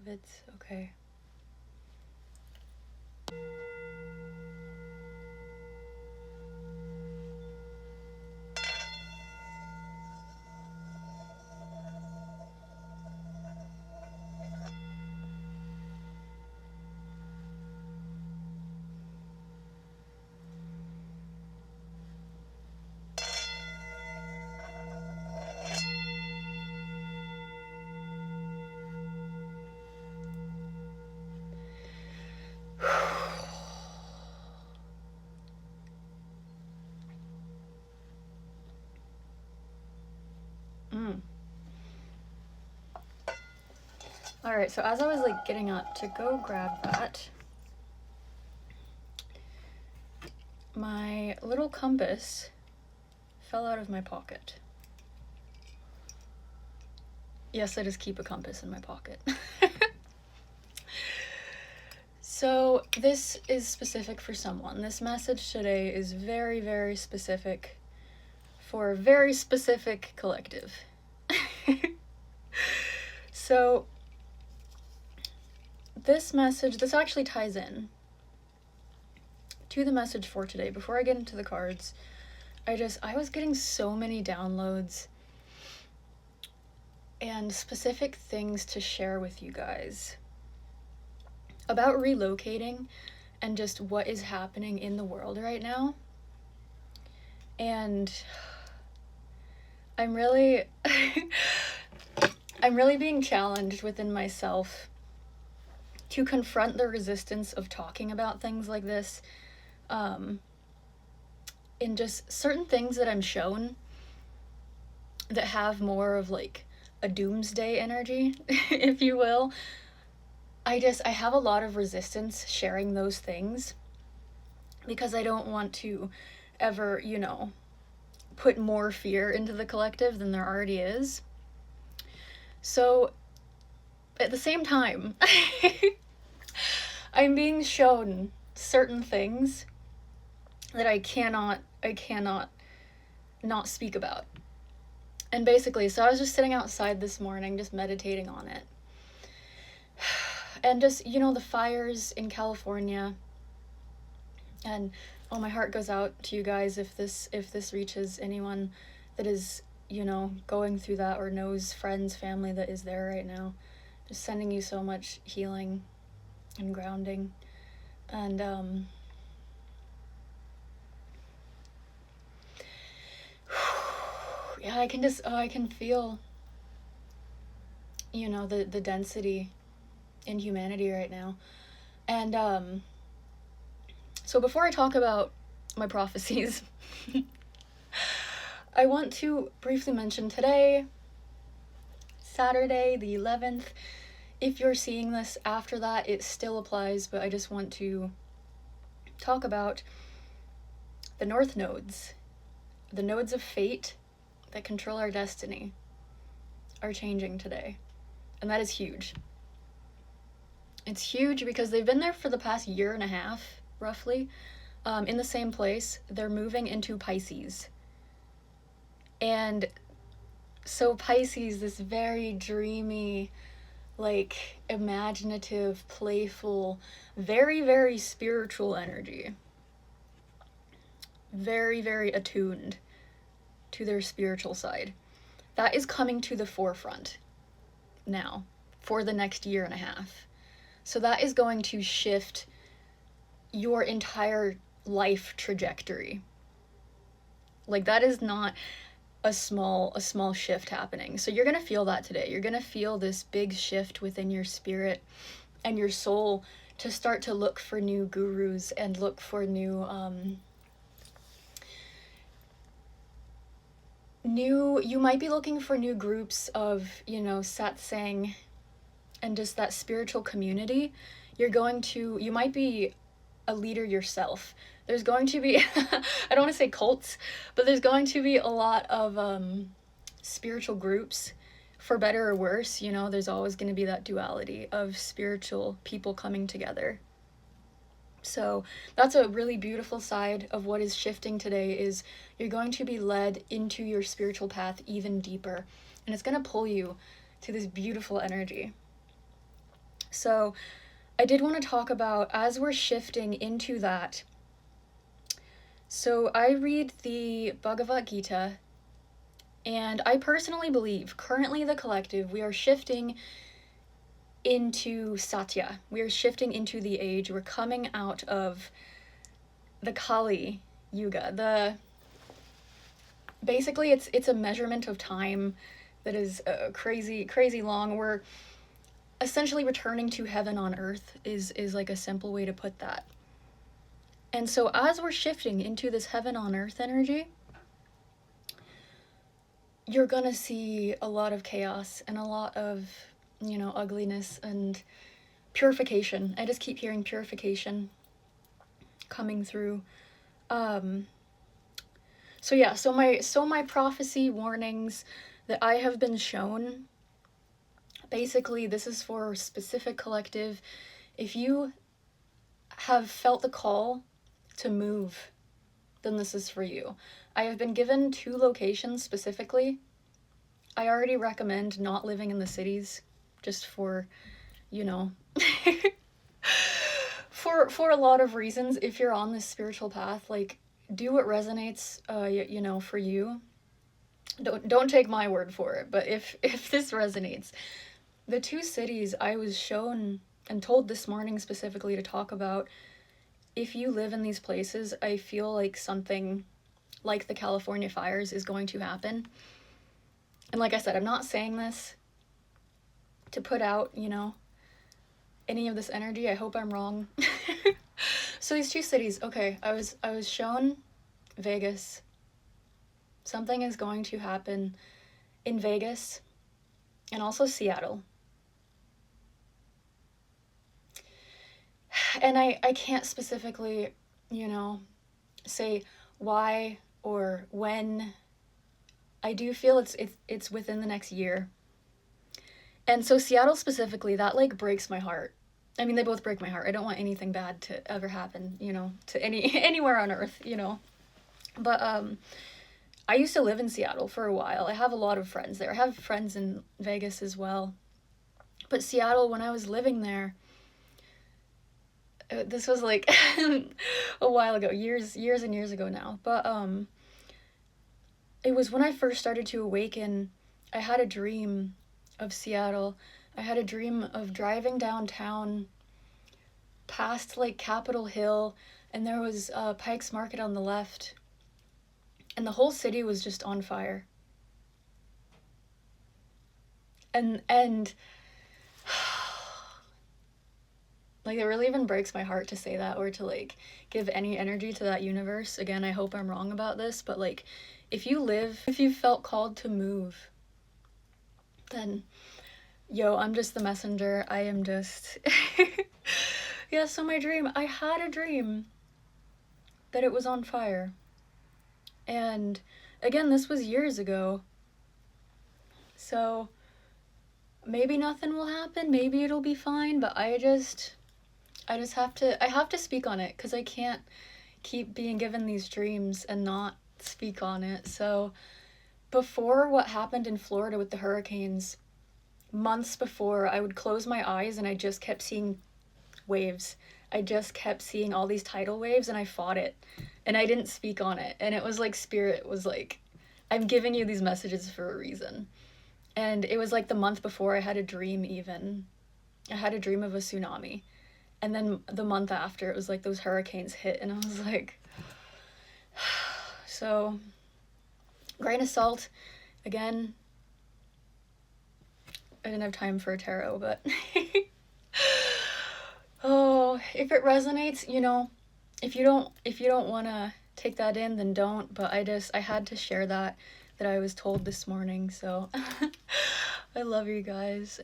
It's okay. All right, so as I was like getting up to go grab that, my little compass fell out of my pocket. Yes, I just keep a compass in my pocket. So this is specific for someone. This message today is very, very specific for a very specific collective. So this message, this actually ties in to the message for today. Before I get into the cards, I was getting so many downloads and specific things to share with you guys about relocating and just what is happening in the world right now. And I'm really I'm really being challenged within myself to confront the resistance of talking about things like this, in just certain things that I'm shown that have more of like a doomsday energy, if you will. I have a lot of resistance sharing those things because I don't want to ever, put more fear into the collective than there already is. So at the same time, I'm being shown certain things that I cannot not speak about. And basically, so I was just sitting outside this morning, just meditating on it. And just, the fires in California. And oh, my heart goes out to you guys if this reaches anyone that is, going through that or knows friends, family that is there right now. Just sending you so much healing and grounding. And yeah, I can feel, the density in humanity right now. And so before I talk about my prophecies, I want to briefly mention today, Saturday the 11th, if you're seeing this after that, it still applies, but I just want to talk about the North Nodes. The nodes of fate that control our destiny are changing today. And that is huge. It's huge because they've been there for the past year and a half, roughly, in the same place. They're moving into Pisces. And so Pisces, this very dreamy, like imaginative, playful, very, very spiritual energy. Very, very attuned to their spiritual side. That is coming to the forefront now for the next year and a half. So that is going to shift your entire life trajectory. Like, that is not a small shift happening. So you're going to feel that today. You're going to feel this big shift within your spirit and your soul to start to look for new gurus and look for new you might be looking for new groups of, satsang and just that spiritual community. You might be a leader yourself. There's going to be, I don't want to say cults, but there's going to be a lot of spiritual groups, for better or worse. There's always going to be that duality of spiritual people coming together. So that's a really beautiful side of what is shifting today, is you're going to be led into your spiritual path even deeper. And it's going to pull you to this beautiful energy. So I did want to talk about, as we're shifting into that, so I read the Bhagavad Gita, and I personally believe currently the collective, we are shifting into Satya. We are shifting into the age. We're coming out of the Kali Yuga. Basically it's a measurement of time that is crazy long. We're essentially returning to heaven on earth is like a simple way to put that. And so as we're shifting into this heaven on earth energy, you're gonna see a lot of chaos and a lot of, ugliness and purification. I just keep hearing purification coming through. So yeah, so my prophecy warnings that I have been shown, basically this is for a specific collective. If you have felt the call to move, then this is for you. I have been given 2 locations specifically. I already recommend not living in the cities, just for, you know, for a lot of reasons. If you're on this spiritual path, like, do what resonates, for you. Don't take my word for it, but if this resonates, the 2 cities I was shown and told this morning specifically to talk about, if you live in these places, I feel like something like the California fires is going to happen. And like I said, I'm not saying this to put out, any of this energy. I hope I'm wrong. So these 2 cities, okay, I was shown Vegas. Something is going to happen in Vegas and also Seattle. And I can't specifically, say why or when. I do feel it's within the next year. And so Seattle specifically, that like breaks my heart. I mean, they both break my heart. I don't want anything bad to ever happen, to anywhere on earth, But I used to live in Seattle for a while. I have a lot of friends there. I have friends in Vegas as well. But Seattle, when I was living there, this was like a while ago, years and years ago now. But it was when I first started to awaken. I had a dream of Seattle. I had a dream of driving downtown past like Capitol Hill, and there was Pike's Market on the left, and the whole city was just on fire. And like, it really even breaks my heart to say that, or to like give any energy to that universe. Again, I hope I'm wrong about this, but like, if you felt called to move, then I'm just the messenger. I am just yeah. So I had a dream that it was on fire. And again, this was years ago. So maybe nothing will happen, maybe it'll be fine, but I have to speak on it, because I can't keep being given these dreams and not speak on it. So before what happened in Florida with the hurricanes, months before, I would close my eyes and I just kept seeing waves. I just kept seeing all these tidal waves, and I fought it. And I didn't speak on it. And it was like Spirit was like, I'm giving you these messages for a reason. And it was like the month before, I had a dream even. I had a dream of a tsunami. And then the month after, it was like those hurricanes hit, and I was like, so, grain of salt. Again, I didn't have time for a tarot, but oh, if it resonates, if you don't want to take that in, then don't. But I had to share that I was told this morning. So I love you guys.